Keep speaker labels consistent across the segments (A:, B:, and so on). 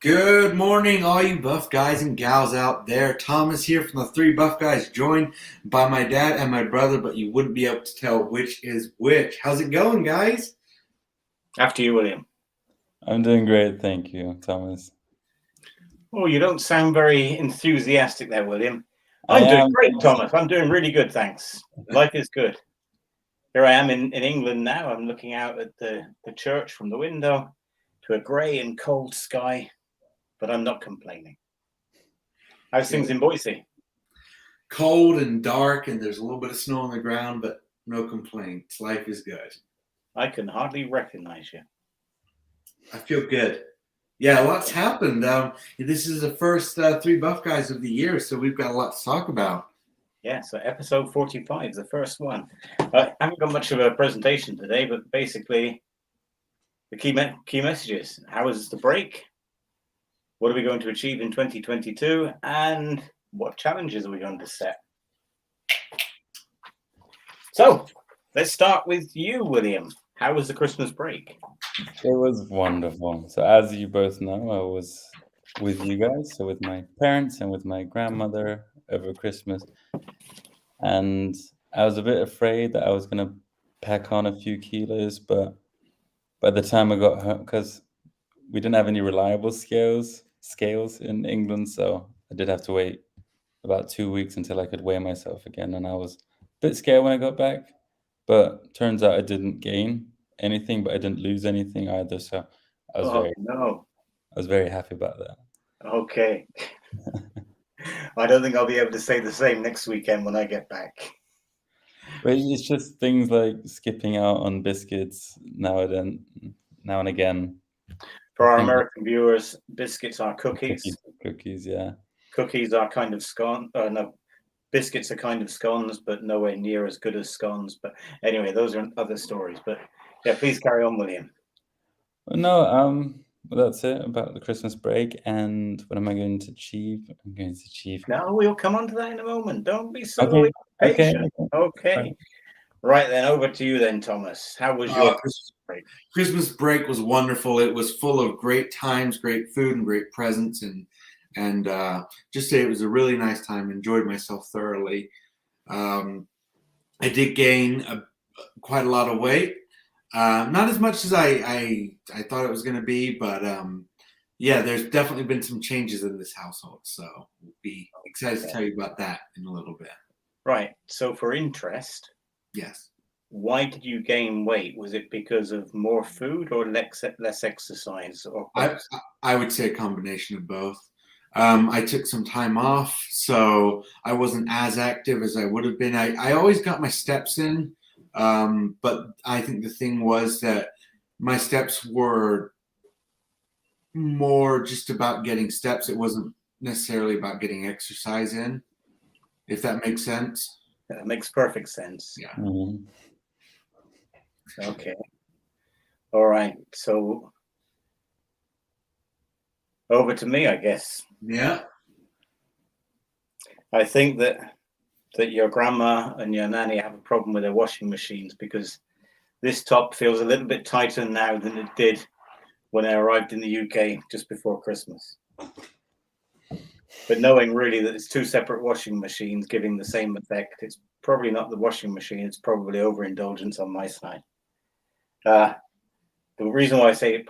A: Good morning, all you buff guys and gals out there. Thomas here from the Three Buff Guys, joined by my dad and my brother, but you wouldn't be able to tell which is which. How's it going, guys?
B: After you, William.
C: I'm doing great, thank you, Thomas.
B: Oh, you don't sound very enthusiastic there, William.
C: I
B: I'm doing
C: am.
B: great, Thomas. I'm doing really good, thanks. Life is good. Here I am in England now. I'm looking out at the church from the window to a grey and cold sky, but I'm not complaining. How's things in Boise?
A: Cold and dark, and there's a little bit of snow on the ground, but no complaints. Life is good.
B: I can hardly recognize you.
A: I feel good. Yeah, lots happened. This is the first Three Buff Guys of the year, so we've got a lot to talk about.
B: Yeah, so episode 45, the first one. I haven't got much of a presentation today, but basically the key messages. How was the break? What are we going to achieve in 2022? And what challenges are we going to set? So let's start with you, William. How was the Christmas break?
C: It was wonderful. So, as you both know, I was with you guys, so with my parents and with my grandmother over Christmas. And I was a bit afraid that I was going to pack on a few kilos, but by the time I got home, because we didn't have any reliable scales in England, so I did have to wait about 2 weeks until I could weigh myself again. And I was a bit scared when I got back, but turns out I didn't gain anything, but I didn't lose anything either. So I was
B: Oh,
C: very,
B: no.
C: I was very happy about that.
B: Okay. I don't think I'll be able to say the same next weekend when I get back.
C: But it's just things like skipping out on biscuits now and again.
B: For our
C: Things like
B: American viewers, biscuits are cookies.
C: cookies, yeah.
B: Cookies are kind of scone. No, biscuits are kind of scones, but nowhere near as good as scones. But anyway, those are other stories. But yeah, please carry on, William.
C: No, well, that's it about the Christmas break. And what am I going to achieve? I'm going to achieve.
B: No, we'll come on to that in a moment. Don't be so
C: Okay, okay,
B: impatient.
C: okay.
B: Okay. Right then, over to you then, Thomas. How was your
A: Chris-
B: break?
A: Christmas break was wonderful. It was full of great times, great food, and great presents, and just say it was a really nice time. Enjoyed myself thoroughly. Um, I did gain quite a lot of weight. Not as much as I thought it was going to be, but yeah, there's definitely been some changes in this household. So we'll be excited to tell you about that in a little bit.
B: Right. So for interest,
A: Yes.
B: why did you gain weight? Was it because of more food or less exercise or both?
A: I would say a combination of both. I took some time off, so I wasn't as active as I would have been. I always got my steps in, but I think the thing was that my steps were more just about getting steps. It wasn't necessarily about getting exercise in, if that makes sense.
B: That makes perfect sense.
A: Yeah.
C: Mhm.
B: Okay. All right. So over to me, I guess.
A: Yeah.
B: I think that your grandma and your nanny have a problem with their washing machines because this top feels a little bit tighter now than it did when I arrived in the UK just before Christmas. But knowing really that it's two separate washing machines giving the same effect, it's probably not the washing machine, it's probably overindulgence on my side. The reason why I say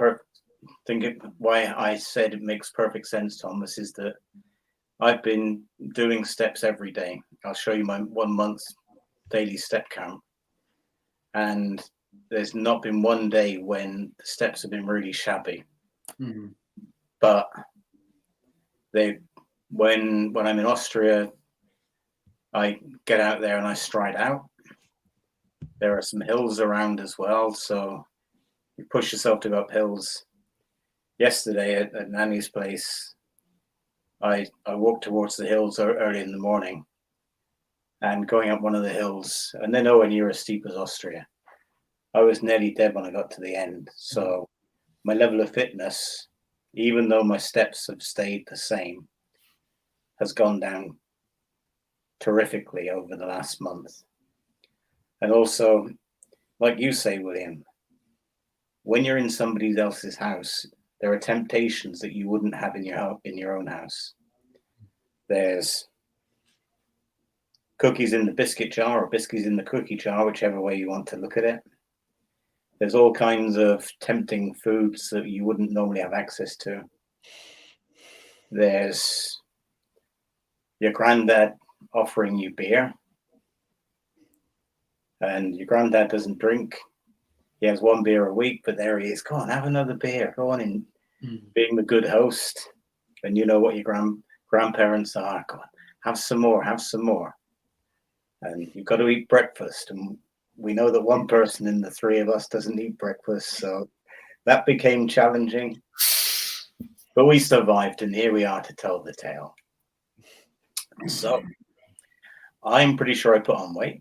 B: why I said it makes perfect sense, Thomas, is that I've been doing steps every day. I'll show you my 1 month daily step count. And there's not been one day when the steps have been really shabby.
A: Mm-hmm.
B: But when I'm in Austria, I get out there and I stride out. There are some hills around as well, so you push yourself to go up hills. Yesterday at Nanny's place, I walked towards the hills early in the morning, and going up one of the hills, and they're nowhere near as steep as Austria. I was nearly dead when I got to the end. So my level of fitness, even though my steps have stayed the same, has gone down terrifically over the last month. And also, like you say, William, when you're in somebody else's house, there are temptations that you wouldn't have in your own house. There's cookies in the biscuit jar or biscuits in the cookie jar, whichever way you want to look at it. There's all kinds of tempting foods that you wouldn't normally have access to. There's your granddad offering you beer, and your granddad doesn't drink. He has one beer a week, but there he is. Go on, have another beer. Go on in, being the good host. And you know what your grandparents are. Go on, have some more, have some more. And you've got to eat breakfast. And we know that one person in the three of us doesn't eat breakfast. So that became challenging. But we survived, and here we are to tell the tale. So I'm pretty sure I put on weight.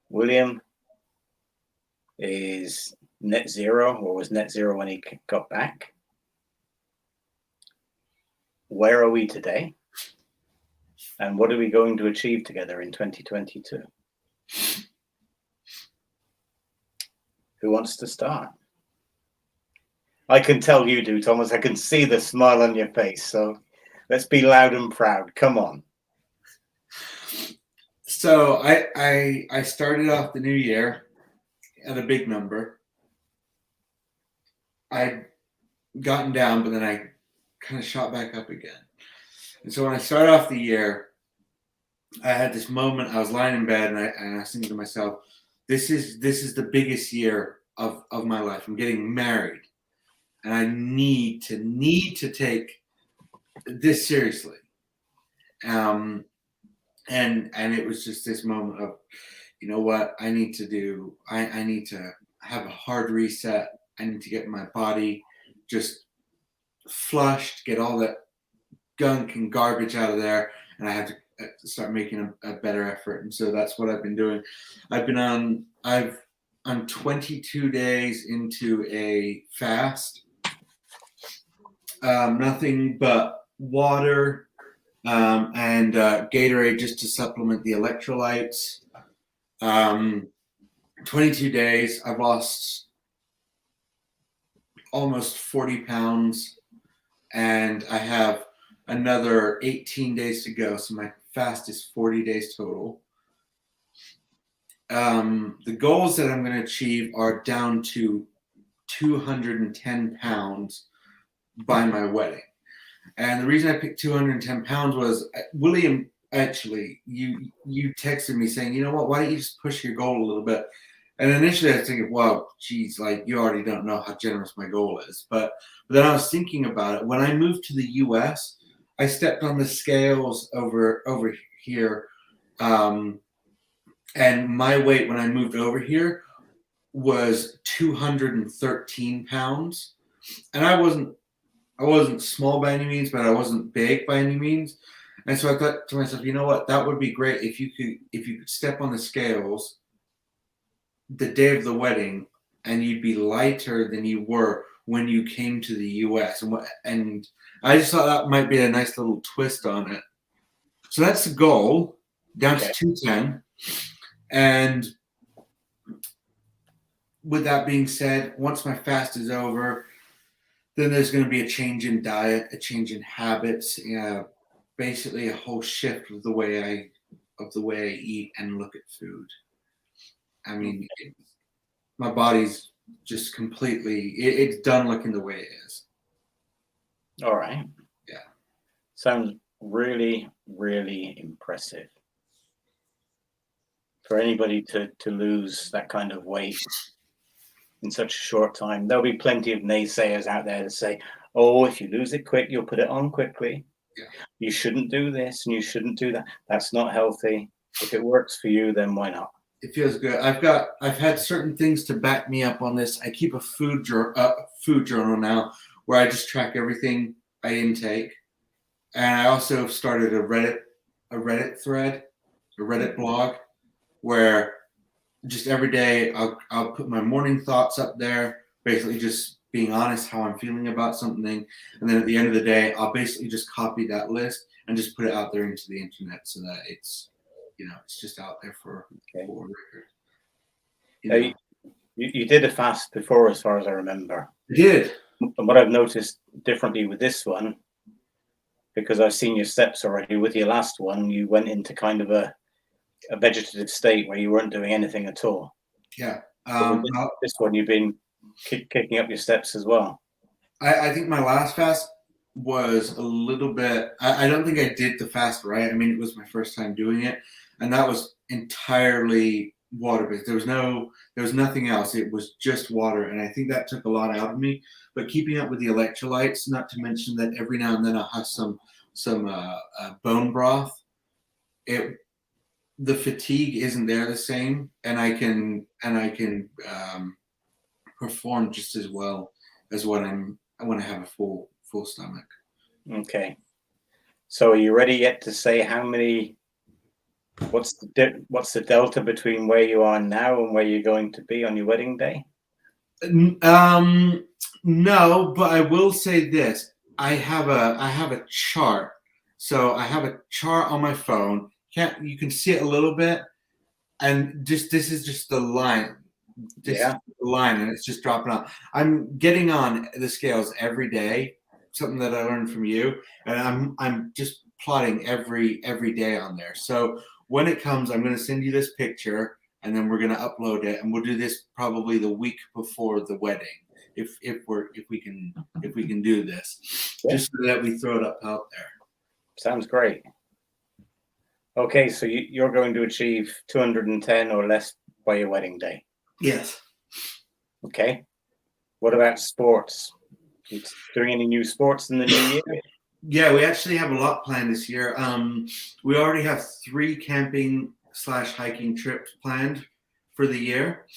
B: William is net zero, or was net zero when he got back. Where are we today? And what are we going to achieve together in 2022? Who wants to start? I can tell you do, Thomas. I can see the smile on your face. So let's be loud and proud. Come on.
A: So I started off the new year at a big number. I'd gotten down, but then I kind of shot back up again. And so when I started off the year, I had this moment. I was lying in bed, and I was thinking to myself, this is the biggest year of my life. I'm getting married, and I need to take this seriously. And it was just this moment of, you know what, I need to do. I need to have a hard reset. I need to get my body just flushed, get all that gunk and garbage out of there, and I have to start making a better effort. And so that's what I've been doing. I'm 22 days into a fast. Nothing but water and Gatorade just to supplement the electrolytes. 22 days. I've lost almost 40 pounds, and I have another 18 days to go. So my fast is 40 days total. The goals that I'm going to achieve are down to 210 pounds by my wedding. And the reason I picked 210 pounds was, William, actually, you texted me saying, you know what, why don't you just push your goal a little bit? And initially I was thinking, well, geez, like, you already don't know how generous my goal is. But then I was thinking about it. When I moved to the US, I stepped on the scales over here. And my weight when I moved over here was 213 pounds. And I wasn't small by any means, but I wasn't big by any means. And so I thought to myself, you know what, that would be great if you could step on the scales the day of the wedding, and you'd be lighter than you were when you came to the US. And I just thought that might be a nice little twist on it. So that's the goal, down to 210. And with that being said, once my fast is over, then there's going to be a change in diet, a change in habits, basically a whole shift of the way I eat and look at food. I mean, my body's just completely, it's done looking the way it is.
B: All right.
A: Yeah.
B: Sounds really, really impressive. For anybody to lose that kind of weight in such a short time, there'll be plenty of naysayers out there to say, oh, if you lose it quick, you'll put it on quickly.
A: Yeah.
B: You shouldn't do this and you shouldn't do that. That's not healthy. If it works for you, then why not?
A: It feels good. I've had certain things to back me up on this. I keep a food journal now where I just track everything I intake. And I also started a Reddit thread, a Reddit blog, where just every day I'll put my morning thoughts up there, basically just being honest how I'm feeling about something. And then at the end of the day, I'll basically just copy that list and just put it out there into the internet so that it's, it's just out there for record.
B: You did a fast before, as far as I remember.
A: I did.
B: And what I've noticed differently with this one, because I've seen your steps already, with your last one, you went into kind of a vegetative state where you weren't doing anything at all.
A: Yeah.
B: But with this one, you've been kicking up your steps as well.
A: I think my last fast was a little bit. I don't think I did the fast right. I mean, it was my first time doing it, and that was entirely water based. There was nothing else. It was just water, and I think that took a lot out of me. But keeping up with the electrolytes, not to mention that every now and then I'll have some bone broth. The fatigue isn't there the same, and I can perform just as well as when I have a full stomach.
B: Okay. So are you ready yet to say how many? What's the delta between where you are now and where you're going to be on your wedding day?
A: No, but I will say this: I have a chart. So I have a chart on my phone. You can see it a little bit, and this is just the line. This is the line, and it's just dropping off. I'm getting on the scales every day, something that I learned from you, and I'm just plotting every day on there. So when it comes, I'm going to send you this picture, and then we're going to upload it, and we'll do this probably the week before the wedding, if we can do this, just so that we throw it up out there.
B: Sounds great. Okay, so you're going to achieve 210 or less by your wedding day.
A: Yes.
B: Okay. What about sports? You doing any new sports in the new year?
A: Yeah, we actually have a lot planned this year. We already have 3 camping/hiking trips planned for the year.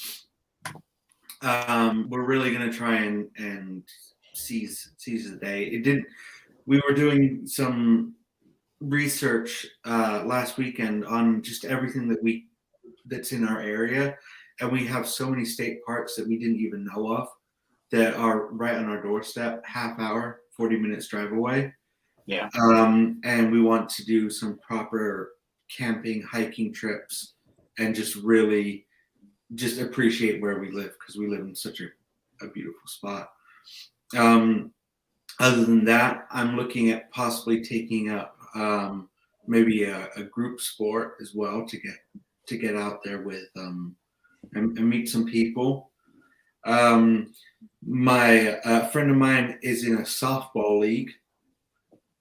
A: We're really going to try and seize the day. We were doing some research last weekend on just everything that's in our area, and we have so many state parks that we didn't even know of that are right on our doorstep, half hour, 40 minutes drive away.
B: Yeah.
A: And we want to do some proper camping, hiking trips, and just really just appreciate where we live, because we live in such a beautiful spot. Other than that, I'm looking at possibly taking up maybe a group sport as well to get out there with and meet some people. My friend of mine is in a softball league.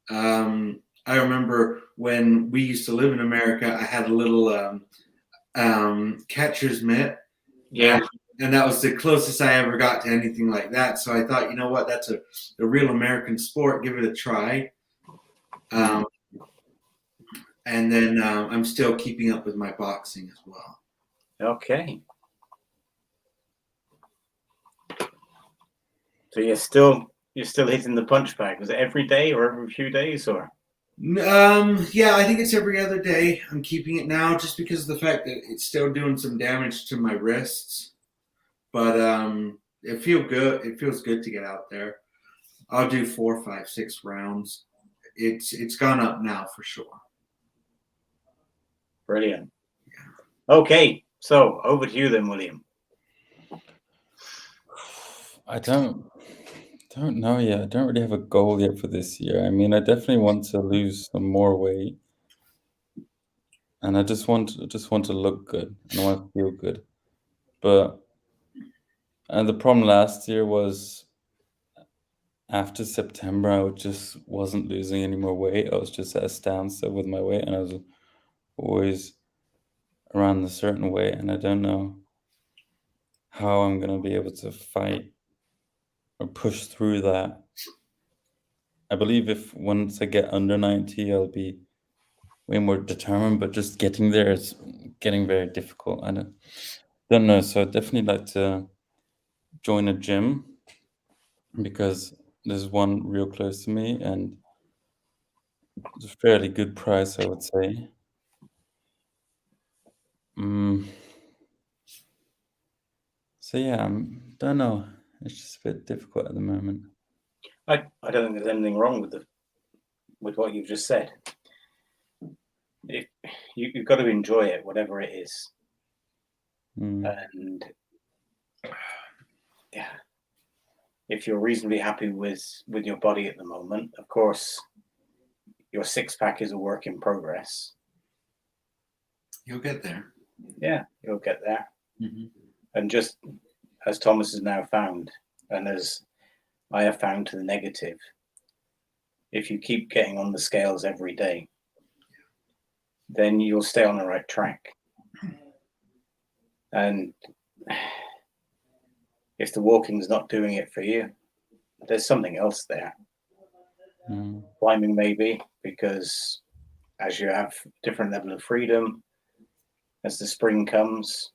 A: I remember when we used to live in America, I had a little catcher's mitt.
B: Yeah.
A: And that was the closest I ever got to anything like that. So I thought, you know what, that's a real American sport. Give it a try. And then I'm still keeping up with my boxing as well.
B: Okay. So you're still hitting the punch bag. Was it every day or every few days, or?
A: Yeah, I think it's every other day. I'm keeping it now just because of the fact that it's still doing some damage to my wrists. But it feels good. It feels good to get out there. I'll do 4, 5, 6 rounds. It's gone up now for sure.
B: Brilliant. Okay, so over to you then, William.
C: I don't know yet. I don't really have a goal yet for this year. I mean, I definitely want to lose some more weight, and I just want to look good, and I want to feel good. But the problem last year was after September, I just wasn't losing any more weight. I was just at a standstill with my weight, and I was always around a certain weight, and I don't know how I'm gonna be able to fight or push through that. I believe if once I get under 90, I'll be way more determined, but just getting there is getting very difficult. I don't know. So I'd definitely like to join a gym, because there's one real close to me and it's a fairly good price, I would say. So yeah, don't know. It's just a bit difficult at the moment.
B: I don't think there's anything wrong with what you've just said. You've got to enjoy it, whatever it is. And yeah, if you're reasonably happy with your body at the moment, of course, your six-pack is a work in progress.
A: You'll get there.
B: Yeah, you'll get there.
A: Mm-hmm.
B: And just as Thomas has now found, and as I have found to the negative, if you keep getting on the scales every day, then you'll stay on the right track. And if the walking's not doing it for you, there's something else there. Climbing maybe, because as you have a different level of freedom, as the spring comes,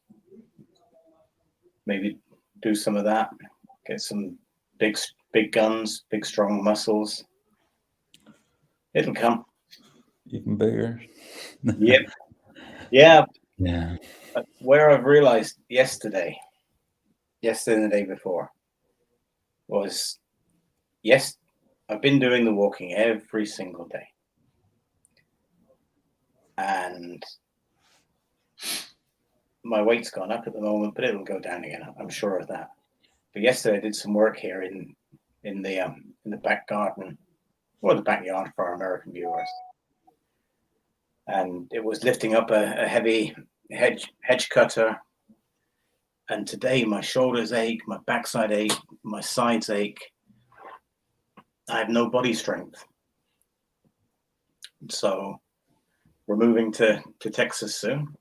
B: maybe do some of that, get some big guns, big strong muscles. It'll come.
C: Even bigger.
B: Yep. Yeah.
C: Yeah.
B: Where I've realized yesterday and the day before was, yes, I've been doing the walking every single day. And my weight's gone up at the moment, but it'll go down again. I'm sure of that. But yesterday I did some work here in the back garden, or the backyard for our American viewers. And it was lifting up a heavy hedge cutter. And today my shoulders ache, my backside ache, my sides ache. I have no body strength. So we're moving to Texas soon.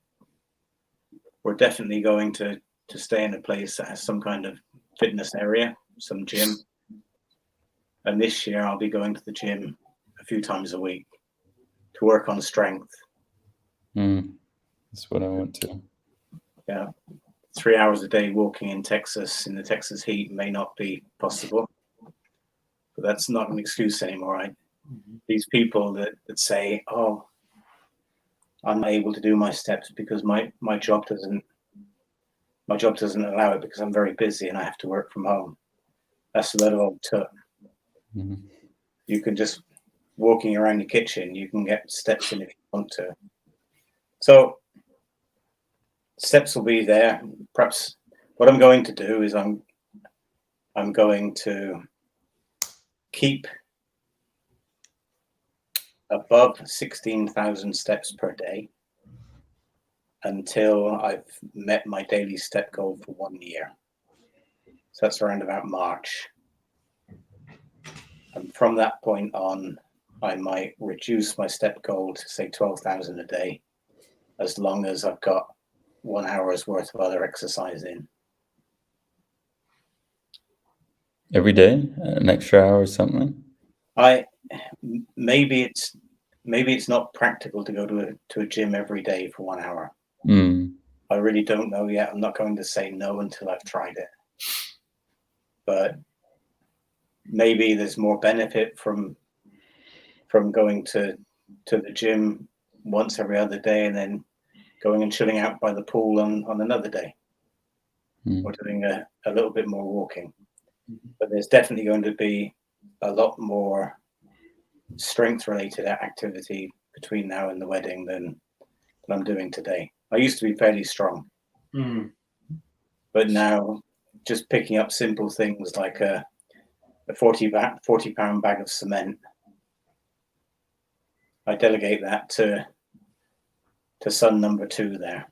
B: We're definitely going to stay in a place that has some kind of fitness area, some gym. And this year I'll be going to the gym a few times a week to work on strength.
C: That's what I want to.
B: Yeah. 3 hours a day walking in Texas, in the Texas heat, may not be possible. But that's not an excuse anymore, right? Mm-hmm. These people that say, oh, I'm not able to do my steps because my job doesn't allow it because I'm very busy and I have to work from home. That's a lot of old tut. Mm-hmm. You can just, walking around your kitchen, you can get steps in if you want to. So steps will be there. Perhaps what I'm going to do is I'm going to keep above 16,000 steps per day until I've met my daily step goal for 1 year. So that's around about March. And from that point on, I might reduce my step goal to say 12,000 a day, as long as I've got 1 hour's worth of other exercise in.
C: Every day, an extra hour or something?
B: Maybe it's not practical to go to a gym every day for 1 hour. I really don't know yet. I'm not going to say no until I've tried it. But maybe there's more benefit from going to the gym once every other day and then going and chilling out by the pool on another day, or doing a little bit more walking. But there's definitely going to be a lot more strength-related activity between now and the wedding than I'm doing today. I used to be fairly strong, but now just picking up simple things like a 40-pound bag of cement, I delegate that to son number 2 there.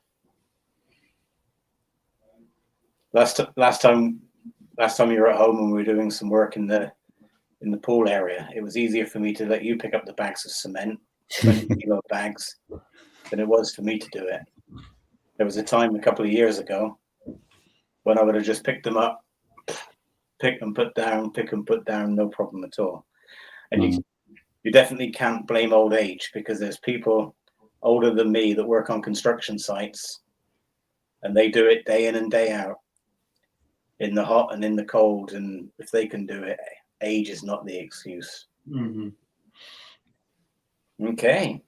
B: Last time you were at home and we were doing some work in the pool area, it was easier for me to let you pick up the bags of cement, 20-kilo bags, than it was for me to do it. There was a time a couple of years ago when I would have just picked them up, pick and put down, no problem at all. And you definitely can't blame old age, because there's people older than me that work on construction sites and they do it day in and day out in the hot and in the cold. And if they can do it, age is not the excuse. Okay.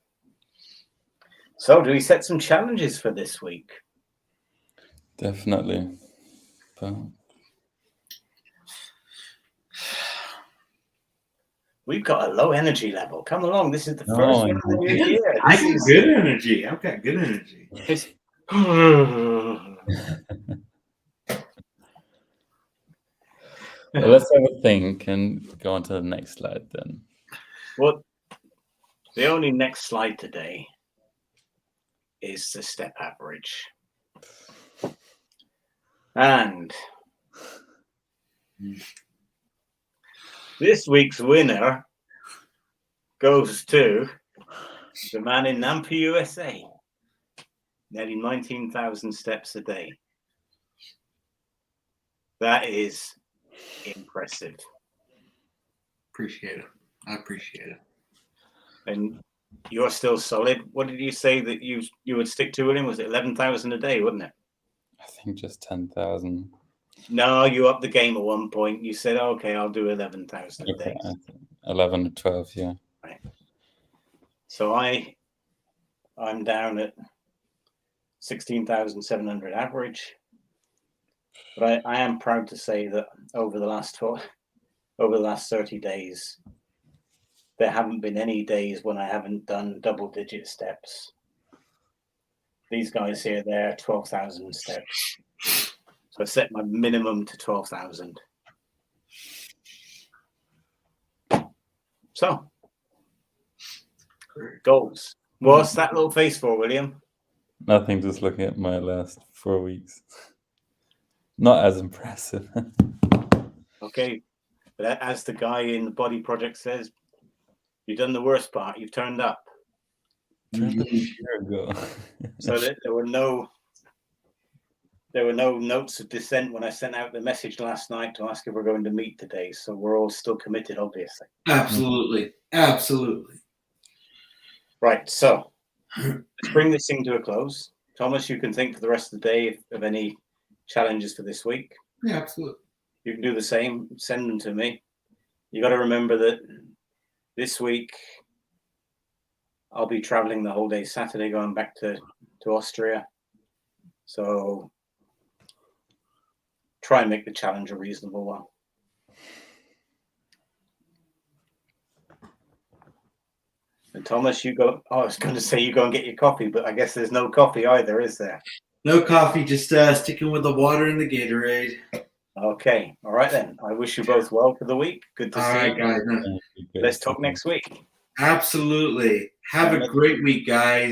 B: So do we set some challenges for this week?
C: Definitely.
B: We've got a low energy level. Come along. This is the first one of the new year.
A: I got good energy. I've got good energy.
C: So let's have a think and go on to the next slide then.
B: Well, the only next slide today is the step average. And this week's winner goes to the man in Nampa, USA. Nearly 19,000 steps a day. That is impressive.
A: Appreciate it. I appreciate it.
B: And you're still solid. What did you say that you would stick to, William? Was it 11,000 a day, wasn't it?
C: I think just 10,000.
B: No, you upped the game at one point. You said, okay, I'll do 11,000 a day.
C: 11 or 12, yeah.
B: Right. So I'm down at 16,700 average. But I am proud to say that over the last 30 days, there haven't been any days when I haven't done double-digit steps. These guys here, they're 12,000 steps. So I set my minimum to 12,000. So, goals. What's that little face for, William?
C: Nothing, just looking at my last 4 weeks. Not as impressive.
B: Okay, but as the guy in the Body Project says, you've done the worst part. You've turned up.
C: Turned up a year ago.
B: So that there were no notes of dissent when I sent out the message last night to ask if we're going to meet today. So we're all still committed, obviously.
A: Absolutely. Absolutely.
B: Right. So let's bring this thing to a close. Thomas, you can think for the rest of the day of any challenges for this week.
A: Yeah, absolutely.
B: You can do the same. Send them to me. You got to remember that this week I'll be traveling the whole day Saturday, going back to Austria. So try and make the challenge a reasonable one. And Thomas, you go. Oh, I was going to say you go and get your coffee, but I guess there's no coffee either, is there?
A: No coffee, just sticking with the water and the Gatorade.
B: Okay. All right, then. I wish you both well for the week. Good to
A: All
B: see
A: right,
B: you.
A: guys.
B: Let's talk next week.
A: Absolutely. Have a great week, guys.